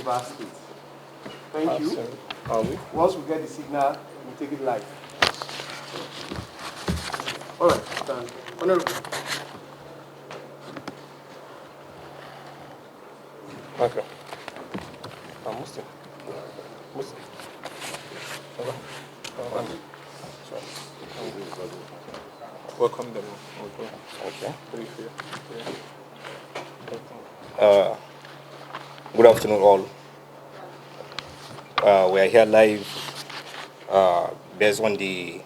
Rivers State. Thank you. Once we get the signal, we'll take it live. All right, stand. Honorable. Okay. I'm Muslim. Muslim. Okay. Welcome them. Okay. Good afternoon, all. We are here live based on the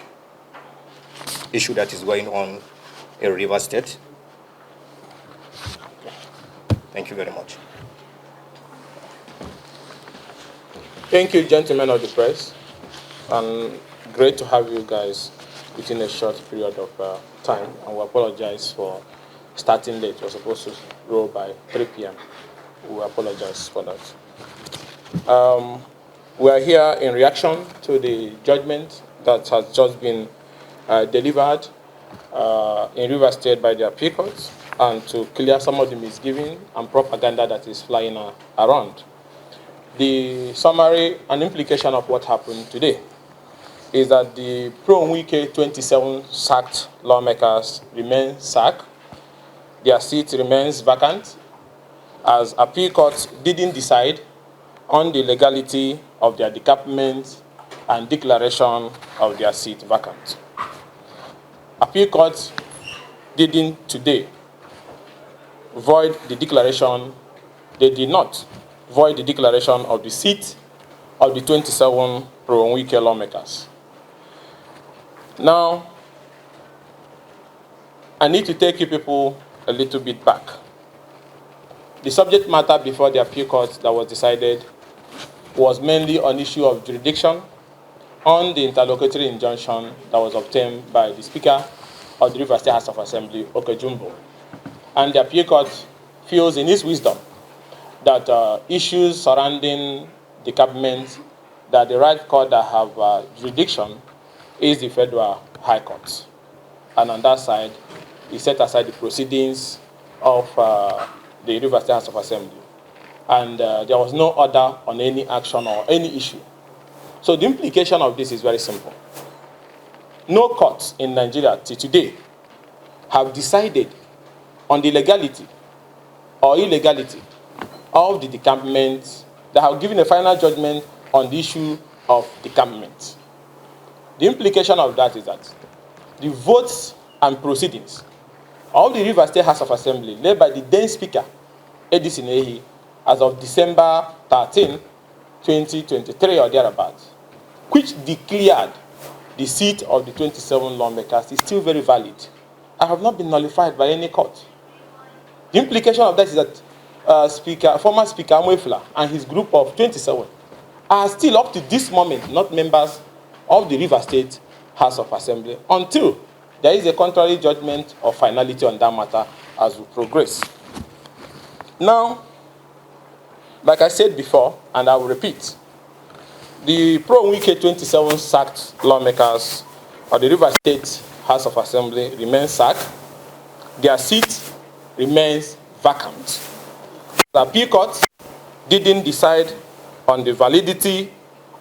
issue that is going on in Rivers State. Thank you very much. Thank you, gentlemen of the press, and great to have you guys within a short period of time. And we apologize for starting late. We're supposed to roll by 3 p.m. We apologize for that. We are here in reaction to the judgment that has just been delivered in Rivers State by the appeal court, and to clear some of the misgiving and propaganda that is flying around. The summary and implication of what happened today is that the Pro-Wike 27 sacked lawmakers remain sacked. Their seat remains vacant, as appeal court didn't decide on the legality of their decampment and declaration of their seat vacant. Appeal court didn't today void the declaration. They did not void the declaration of the seat of the 27 Pro-Wike lawmakers. Now, I need to take you people a little bit back. The subject matter before the appeal court that was decided was mainly on issue of jurisdiction on the interlocutory injunction that was obtained by the Speaker of the Rivers State House of Assembly, Okejumbo. And the appeal court feels in its wisdom that issues surrounding the government, that the right court that have jurisdiction is the Federal High Court. And on that side, he set aside the proceedings of the Rivers State House of Assembly. And there was no order on any action or any issue. So the implication of this is very simple. No courts in Nigeria till today have decided on the legality or illegality of the decampment, that have given a final judgment on the issue of decampment. The implication of that is that the votes and proceedings of the Rivers State House of Assembly, led by the then Speaker, Edison Ehi, as of December 13, 2023 or thereabouts, which declared the seat of the 27 lawmakers, is still very valid. I have not been nullified by any court. The implication of that is that former Speaker Imo-Ugochinyere and his group of 27 are still up to this moment not members of the Rivers State House of Assembly until there is a contrary judgment or finality on that matter as we progress. Now, like I said before, and I will repeat, the Pro-Wike 27 sacked lawmakers of the Rivers State House of Assembly remain sacked. Their seat remains vacant. The appeal court didn't decide on the validity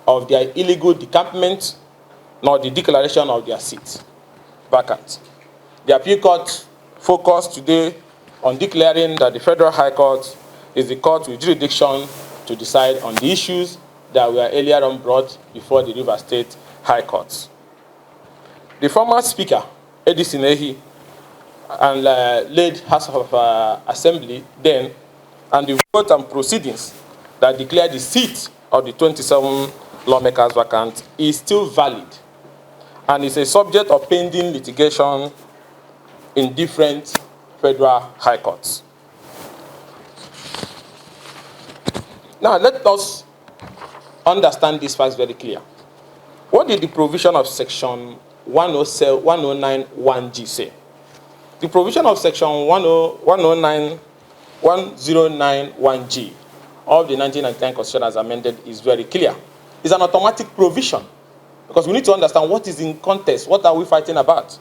of their illegal decampment nor the declaration of their seat vacant. The appeal court focused today on declaring that the Federal High Court is the court with jurisdiction to decide on the issues that were earlier on brought before the Rivers State High Court. The former Speaker, Edison Ehi, and led House of Assembly then, and the vote and proceedings that declared the seat of the 27 lawmakers vacant is still valid, and is a subject of pending litigation in different federal high courts. Now, let us understand these facts very clear. What did the provision of Section 109(1)G say? The provision of Section 109(1)G of the 1999 Constitution as amended is very clear. It's an automatic provision, because we need to understand what is in contest, what are we fighting about.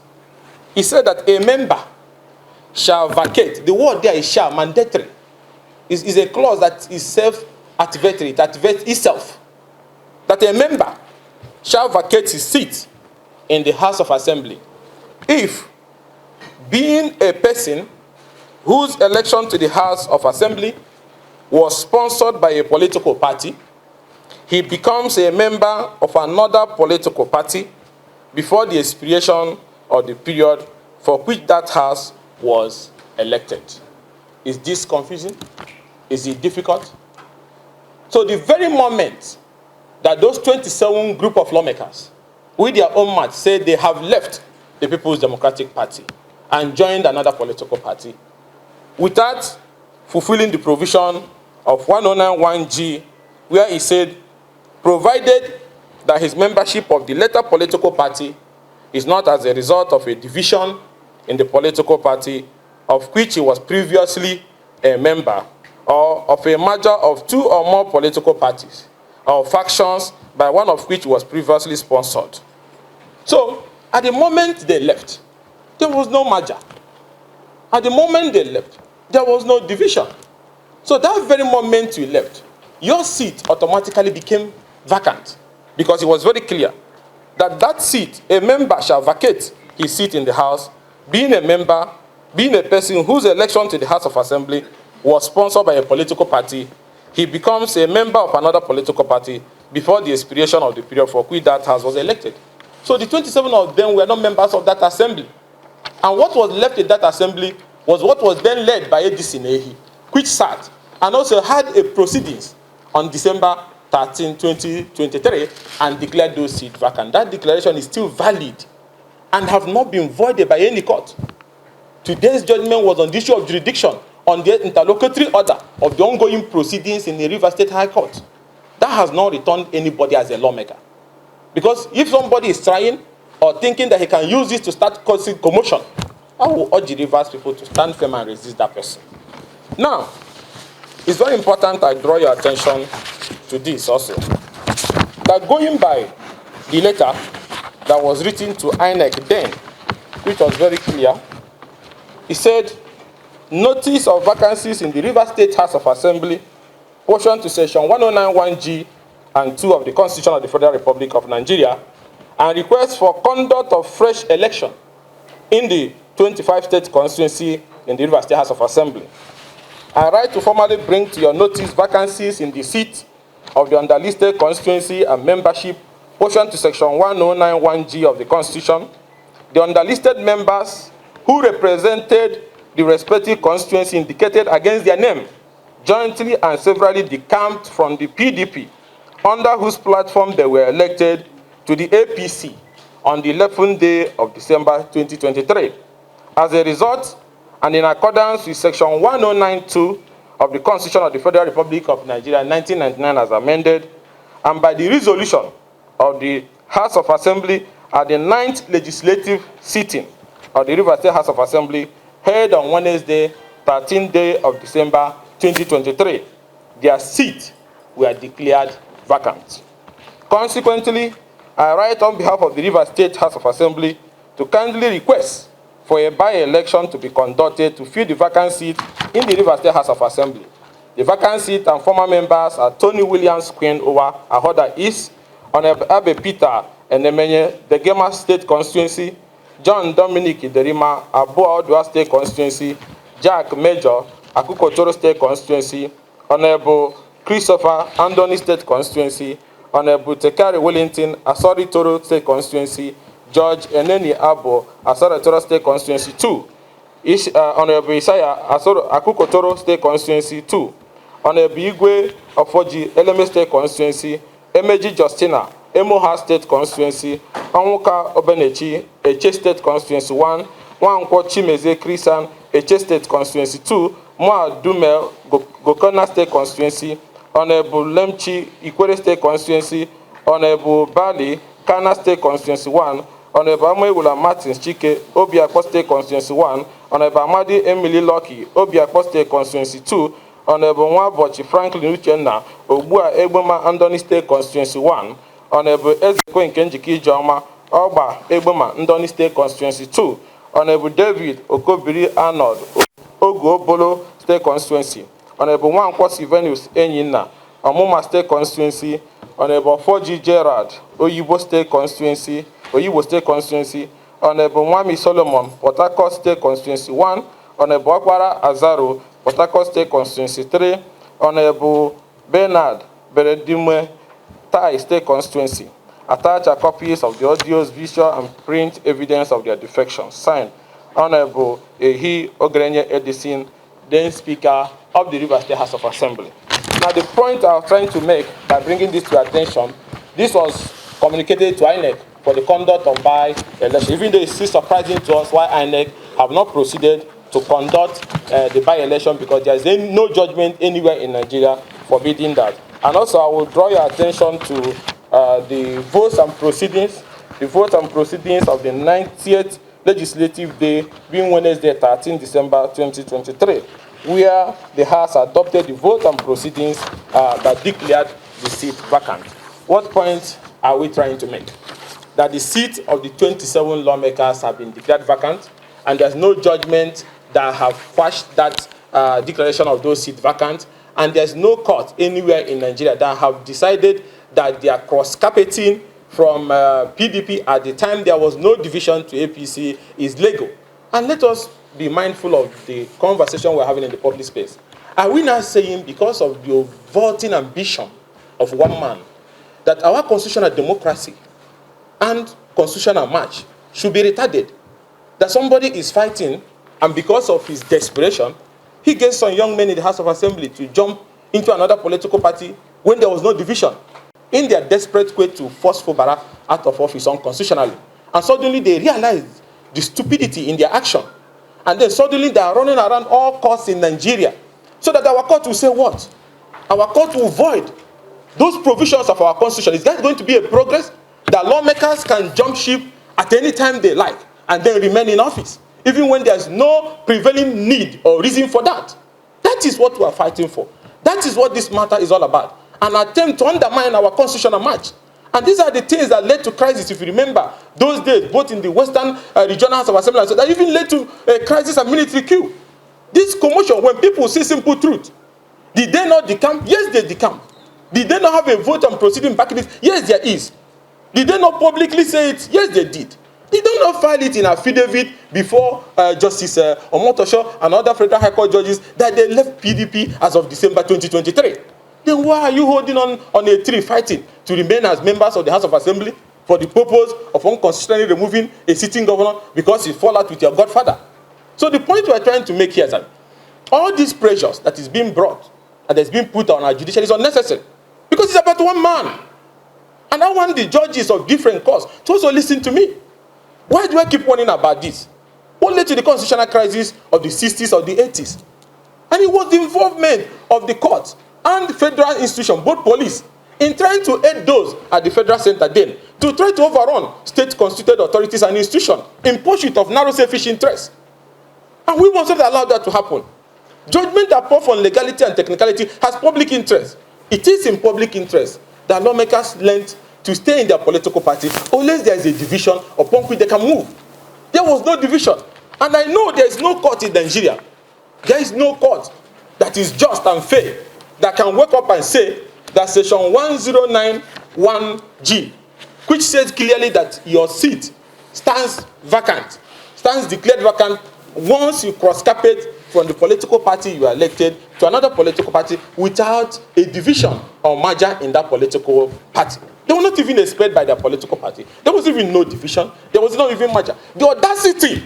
He said that a member shall vacate. The word there is shall, mandatory. Is a clause that is activates itself that a member shall vacate his seat in the House of Assembly if, being a person whose election to the House of Assembly was sponsored by a political party, he becomes a member of another political party before the expiration of the period for which that House was elected. Is this confusing? Is it difficult? So the very moment that those 27 group of lawmakers, with their own mouth, say they have left the People's Democratic Party and joined another political party, without fulfilling the provision of 1091G, where he said, provided that his membership of the latter political party is not as a result of a division in the political party of which he was previously a member, or of a merger of two or more political parties, or factions by one of which was previously sponsored. So, at the moment they left, there was no merger. At the moment they left, there was no division. So that very moment you left, your seat automatically became vacant, because it was very clear that that seat, a member shall vacate his seat in the House, being a person whose election to the House of Assembly was sponsored by a political party. He becomes a member of another political party before the expiration of the period for which that House was elected. So the 27 of them were not members of that assembly. And what was left in that assembly was what was then led by ADC Nehi, which sat and also had a proceedings on December 13, 2023, and declared those seats vacant. That declaration is still valid and have not been voided by any court. Today's judgment was on the issue of jurisdiction on the interlocutory order of the ongoing proceedings in the Rivers State High Court. That has not returned anybody as a lawmaker. Because if somebody is trying or thinking that he can use this to start causing commotion, I will urge the Rivers people to stand firm and resist that person. Now, it's very important I draw your attention to this also. That going by the letter that was written to INEC then, which was very clear, he said, notice of vacancies in the Rivers State House of Assembly, portion to section 1091G and 2 of the Constitution of the Federal Republic of Nigeria, and request for conduct of fresh election in the 25 state constituency in the Rivers State House of Assembly. I write to formally bring to your notice vacancies in the seat of the underlisted constituency and membership, portion to section 1091G of the Constitution. The underlisted members who represented the respective constituency indicated against their name, jointly and severally decamped from the PDP, under whose platform they were elected, to the APC on the 11th day of December 2023. As a result, and in accordance with section 1092 of the Constitution of the Federal Republic of Nigeria 1999 as amended, and by the resolution of the House of Assembly at the 9th legislative sitting of the Rivers State House of Assembly held on Wednesday, 13th day of December 2023, their seats were declared vacant. Consequently, I write on behalf of the Rivers State House of Assembly to kindly request for a by-election to be conducted to fill the vacant seat in the Rivers State House of Assembly. The vacant seat and former members are Tony Williams Queen Owa, Ahoda East, Honorable Abe Peter Enemenye, the Gema State Constituency, John Dominic Derima, Abu Odua State Constituency, Jack Major, Akukotoro State Constituency, Honorable Christopher Andoni State Constituency, Honorable Tekari Wellington, Asori Toro State Constituency, George Eneni Abo, Asori Toro State Constituency 2, Honorable Isaiah Akukotoro State Constituency 2, Honorable Igwe Ofoji Eleme State Constituency, Emeji Justina, Emoha State Constituency, Onwuka Obenechi, Eche State Constituency 1, Nwankwo Chimeze Christian, Eche State Constituency 2, Moa Dumel, Gokona State Constituency, Honorable Lemchi, Ikwere State Constituency, Honorable Bali, Kana State Constituency 1, Honorable Amewula Martins Chike, Obiakpo State Constituency 1, Honorable Amadi Emily Lucky, Obiakpo State Constituency 2, Honorable Nwabochi Franklin Uchenna, Ogbua Egbema Andoni State Constituency 1, Honorable Ezeko Nkenjiki Ijeoma, Ogba Egbema Andoni State Constituency 2, Honorable David Okobiri Arnold, Ogo Bolo State Constituency, Honorable Nwankwo Sylvanus Enyinna, Omuma State Constituency, Honorable 4G Gerard, Oyibo State Constituency, Honorable Mwami Solomon, Port Harcourt State Constituency 1, Honorable Akwara Azaro, Port Harcourt State Constituency 3, Honorable Bernard Beredimwe, Tai State Constituency. Attach are copies of the audios, visual, and print evidence of their defection. Signed, Honorable Imo-Ugochinyere Edison, then Speaker of the Rivers State House of Assembly. Now, the point I was trying to make by bringing this to your attention, this was communicated to INEC for the conduct of by-election, even though it's still surprising to us why INEC have not proceeded to conduct the by-election, because there is no judgment anywhere in Nigeria forbidding that. And also, I will draw your attention to the votes and proceedings of the 90th Legislative Day, being Wednesday, 13 December 2023, where the House adopted the vote and proceedings that declared the seat vacant. What point are we trying to make? That the seat of the 27 lawmakers have been declared vacant, and there's no judgment that have quashed that declaration of those seats vacant, and there's no court anywhere in Nigeria that have decided that they are cross-carpeting from PDP at the time there was no division to APC is legal. And let us be mindful of the conversation we're having in the public space. Are we now saying, because of the vaulting ambition of one man, that our constitutional democracy and constitutional march should be retarded? That somebody is fighting, and because of his desperation, he gets some young men in the House of Assembly to jump into another political party when there was no division, in their desperate way to force Fubara out of office unconstitutionally. And suddenly they realize the stupidity in their action. And then suddenly they are running around all courts in Nigeria, so that our court will say what? Our court will void those provisions of our constitution. Is that going to be a progress? That lawmakers can jump ship at any time they like and then remain in office, even when there's no prevailing need or reason for that. That is what we are fighting for. That is what this matter is all about. An attempt to undermine our constitutional march. And these are the things that led to crisis, if you remember, those days, both in the Western Regional House of Assembly, so that even led to a crisis and military coup. This commotion, when people see simple truth, did they not decamp? Yes, they decamp. Did they not have a vote on proceeding back in this? Yes, there is. Did they not publicly say it? Yes, they did. Did they not file it in affidavit before Justice Omotosho and other Federal High Court judges that they left PDP as of December 2023? Then why are you holding on a tree fighting to remain as members of the House of Assembly for the purpose of unconstitutionally removing a sitting governor because you fall out with your godfather? So the point we are trying to make here is that all these pressures that is being brought and that's being put on our judiciary is unnecessary, because it's about one man. And I want the judges of different courts to also listen to me. Why do I keep warning about this? What led to the constitutional crisis of the 60s or the 80s? And it was the involvement of the courts and the federal institution, both police, in trying to aid those at the federal center then to try to overrun state-constituted authorities and institutions in pursuit of narrow selfish interests. And we must not allow that to happen. Judgment apart from legality and technicality has public interest. It is in public interest that lawmakers learn to stay in their political party unless there is a division upon which they can move. There was no division. And I know there is no court in Nigeria. There is no court that is just and fair that can wake up and say that section 1091G, which says clearly that your seat stands vacant, stands declared vacant once you cross-carpet from the political party you are elected to another political party without a division or merger in that political party. They were not even expelled by their political party. There was even no division. There was not even merger. The audacity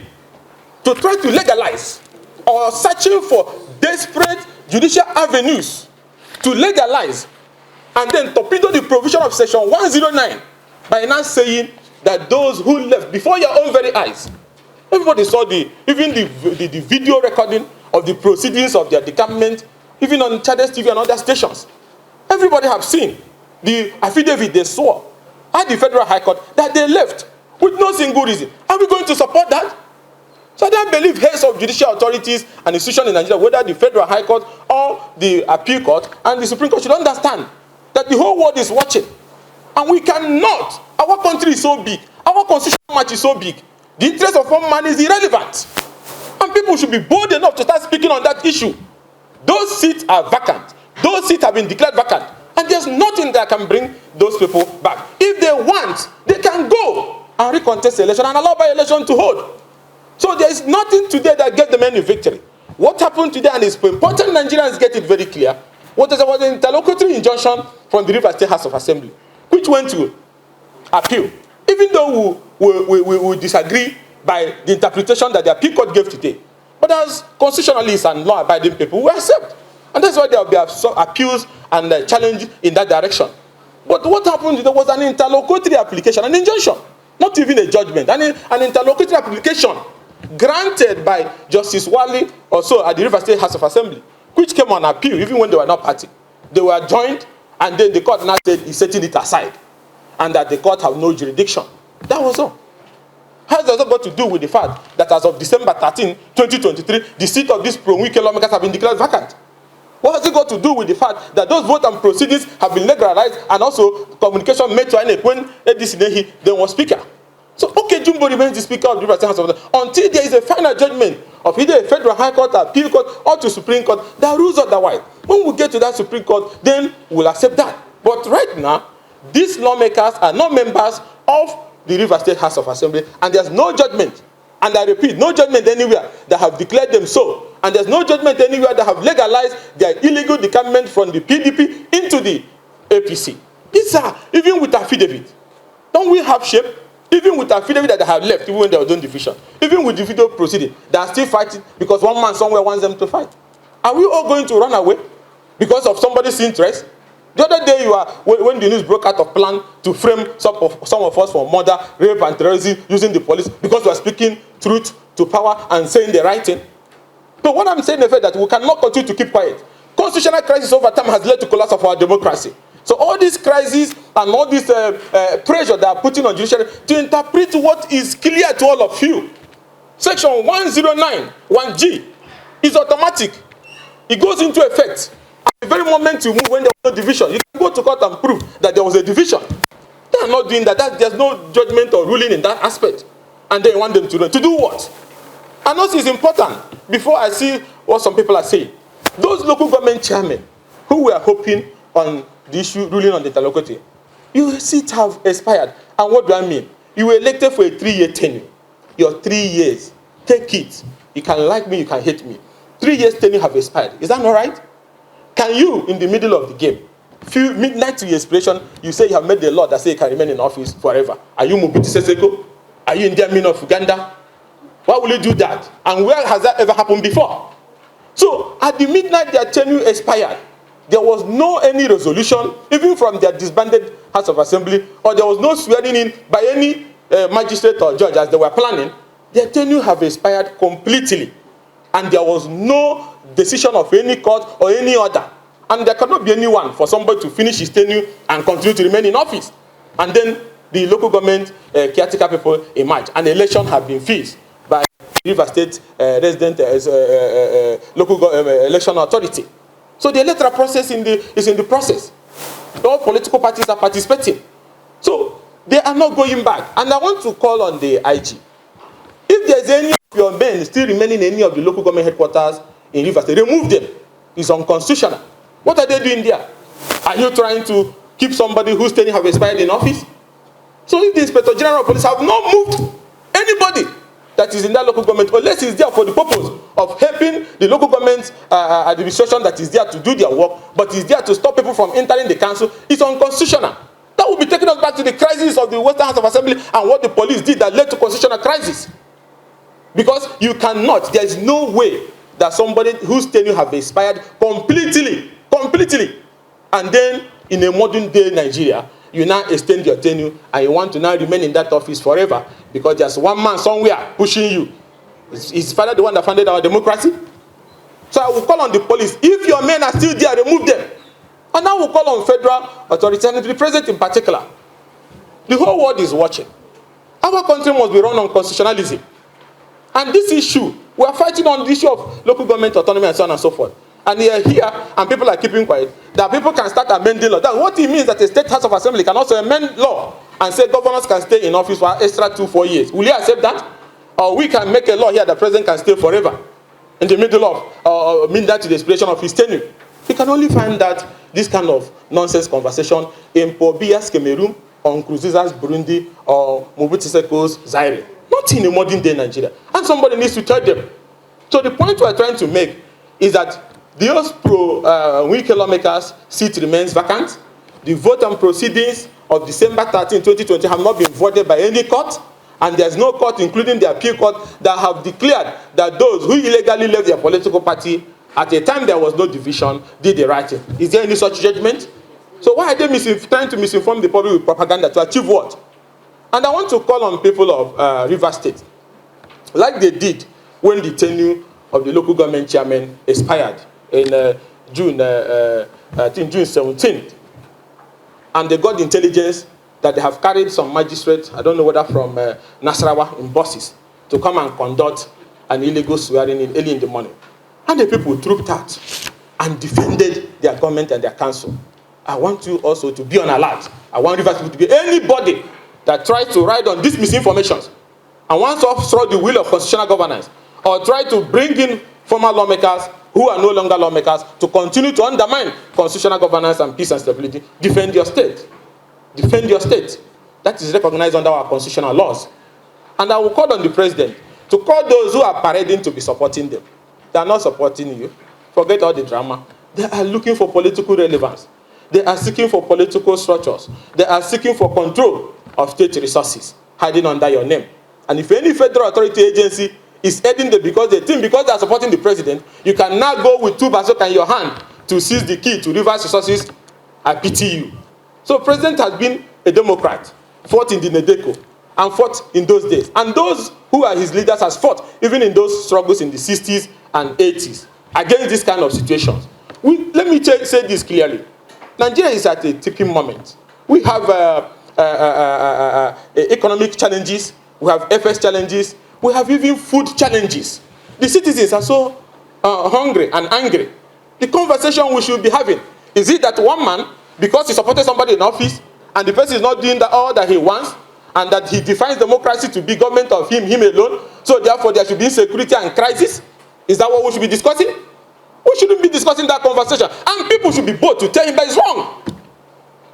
to try to legalize or searching for desperate judicial avenues to legalize and then torpedo the provision of section 109 by now saying that those who left before your own very eyes, everybody saw the video recording of the proceedings of their decampment, even on Chades TV and other stations. Everybody have seen the affidavit they swore at the Federal High Court that they left with no single reason. Are we going to support that? So I don't believe heads of judicial authorities and institutions in Nigeria, whether the Federal High Court or the Appeal Court and the Supreme Court, should understand that the whole world is watching. And we cannot. Our country is so big. Our constitutional march is so big. The interest of one man is irrelevant. And people should be bold enough to start speaking on that issue. Those seats are vacant. Those seats have been declared vacant. There's nothing that can bring those people back. If they want, they can go and recontest the election and allow by-election to hold. So there is nothing today that gave them any victory. What happened today, and it's important Nigerians get it very clear, was an interlocutory injunction from the Rivers State House of Assembly, which went to appeal. Even though we disagree by the interpretation that the appeal court gave today, but as constitutionalists and law-abiding people, we accept. And that's why there will be appeals and challenge in that direction. But what happened today was an interlocutory application, an injunction, not even a judgment, an interlocutory application granted by Justice Wali also at the Rivers State House of Assembly, which came on appeal even when they were not party. They were joined, and then the court now said he's setting it aside, and that the court have no jurisdiction. That was all. How does that got to do with the fact that as of December 13, 2023, the seat of these pro-Wike lawmakers have been declared vacant? What has it got to do with the fact that those vote and proceedings have been legalized, and also communication made to INEC when Edis Inehi then was speaker? So, okay, Jumbo remains the Speaker of the Rivers State House of Assembly until there is a final judgment of either a Federal High Court, Appeal Court, or to Supreme Court that rules otherwise. When we get to that Supreme Court, then we'll accept that. But right now, these lawmakers are not members of the Rivers State House of Assembly, and there's no judgment. And I repeat, no judgment anywhere that have declared them so. And there's no judgment anywhere that have legalized their illegal decamment from the PDP into the APC. These are, even with affidavit, don't we have shape? Even with affidavit that they have left, even when they were doing division, even with the video proceeding, they are still fighting because one man somewhere wants them to fight. Are we all going to run away because of somebody's interest? The other day, when the news broke out of plan to frame some of us for murder, rape, and terrorism using the police because we are speaking truth to power and saying the right thing. But what I'm saying is that we cannot continue to keep quiet. Constitutional crisis over time has led to collapse of our democracy. So all these crises and all this pressure that are putting on judiciary to interpret what is clear to all of you. Section 109, 1G is automatic. It goes into effect. At the very moment you move when there was no division, you can go to court and prove that there was a division. They are not doing that. There's no judgment or ruling in that aspect. And they want them to do what? And also it's important, before I see what some people are saying, those local government chairmen who were hoping on the issue ruling on the interlocutory, your seats have expired. And what do I mean? You were elected for a 3-year tenure. Your 3 years, take it. You can like me, you can hate me. 3 years tenure have expired. Is that not right? Can you, in the middle of the game, few midnight to your expiration, you say you have made the law that say you can remain in office forever? Are you Mobutu Seseko? Are you Indian Amin of Uganda? Why will you do that? And where has that ever happened before? So, at the midnight their tenure expired, there was no any resolution, even from their disbanded House of Assembly, or there was no swearing in by any magistrate or judge as they were planning. Their tenure have expired completely. And there was no decision of any court or any other. And there cannot be anyone for somebody to finish his tenure and continue to remain in office. And then the local government caretaker people emerge. An election have been fixed by River State resident local election authority. So the electoral process is in the process. All political parties are participating. So they are not going back. And I want to call on the IG. If there's any of your men still remaining in any of the local government headquarters in River State, remove them. It's unconstitutional. What are they doing there? Are you trying to keep somebody whose tenure have expired in office? So if the Inspector General of Police have not moved anybody that is in that local government, unless it's there for the purpose of helping the local government administration that is there to do their work, but is there to stop people from entering the council, it's unconstitutional. That will be taking us back to the crisis of the Western House of Assembly and what the police did that led to constitutional crisis. Because you cannot, there is no way that somebody whose tenure have expired completely, and then in a modern day Nigeria, you now extend your tenure and you want to now remain in that office forever because there's one man somewhere pushing you. Is his father the one that founded our democracy? So I will call on the police. If your men are still there, remove them. And I will call on federal authorities and the president in particular. The whole world is watching. Our country must be run on constitutionalism. And this issue, we are fighting on the issue of local government autonomy and so on and so forth. And they are here, and people are keeping quiet, that people can start amending law. That's what it means that a state house of assembly can also amend law and say governors can stay in office for extra 2-4 years. Will you accept that? Or we can make a law here that the president can stay forever in the middle of, mean that to the expiration of his tenure. You can only find that this kind of nonsense conversation in Paul Biya's Cameroon, or Nkurunziza's Burundi, or Mobutu Seko's Zaire. Not in a modern day Nigeria. And somebody needs to tell them. So the point we're trying to make is that those pro-Wike lawmakers' seat remains vacant. The vote and proceedings of December 13, 2020 have not been voted by any court, and there's no court, including the appeal court, that have declared that those who illegally left their political party at a time there was no division did the right thing. Is there any such judgment? So why are they trying to misinform the public with propaganda to achieve what? And I want to call on people of Rivers State, like they did when the tenure of the local government chairman expired in June 17th. And they got the intelligence that they have carried some magistrates, I don't know whether from Nasarawa, in buses, to come and conduct an illegal swearing in early in the morning. And the people trooped out and defended their government and their council. I want you also to be on alert. I want Rivers people to be anybody that tries to ride on these misinformations and wants to obstruct the will of constitutional governance, or try to bring in former lawmakers who are no longer lawmakers to continue to undermine constitutional governance and peace and stability. Defend your state. Defend your state. That is recognized under our constitutional laws. And I will call on the president to call those who are parading to be supporting them. They are not supporting you. Forget all the drama. They are looking for political relevance. They are seeking for political structures. They are seeking for control of state resources, hiding under your name. And if any federal authority agency is heading them because they are supporting the president, you can now go with two bazooka in your hand to seize the key to Rivers resources. I pity you. So the president has been a Democrat, fought in the Nedeco, and fought in those days. And those who are his leaders has fought even in those struggles in the 60s and 80s against this kind of situations. Let me say this clearly. Nigeria is at a tipping moment. We have economic challenges. We have FS challenges. We have even food challenges. The citizens are so hungry and angry. The conversation we should be having, is it that one man, because he supported somebody in office, and the person is not doing all that he wants, and that he defines democracy to be government of him alone, so therefore there should be insecurity and crisis? Is that what we should be discussing? We shouldn't be discussing that conversation. And people should be bold to tell him that it's wrong.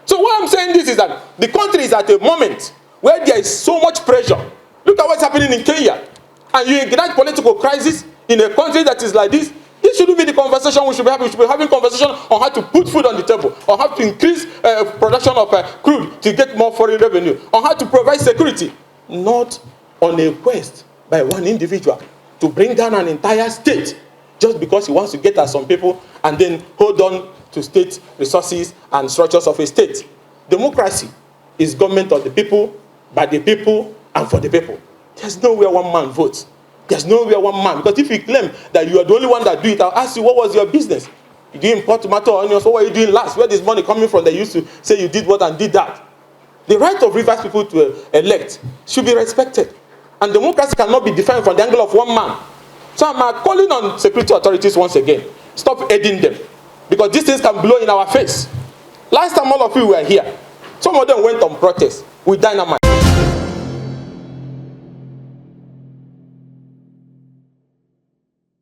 So what I'm saying this is that the country is at a moment where there is so much pressure. Look at what's happening in Kenya. And you ignite political crisis in a country that is like this. This shouldn't be the conversation we should be having. We should be having conversation on how to put food on the table, or how to increase production of crude to get more foreign revenue, on how to provide security, not on a quest by one individual to bring down an entire state just because he wants to get at some people and then hold on to state resources and structures of a state. Democracy is government of the people, by the people, and for the people. There's nowhere one man votes. There's nowhere one man. Because if you claim that you are the only one that do it, I'll ask you, what was your business? You didn't import tomato or onions. What were you doing last? Where is money coming from? They used to say you did what and did that. The right of Rivers people to elect should be respected. And democracy cannot be defined from the angle of one man. So I'm calling on security authorities once again. Stop aiding them. Because these things can blow in our face. Last time all of you were here, some of them went on protest with dynamite.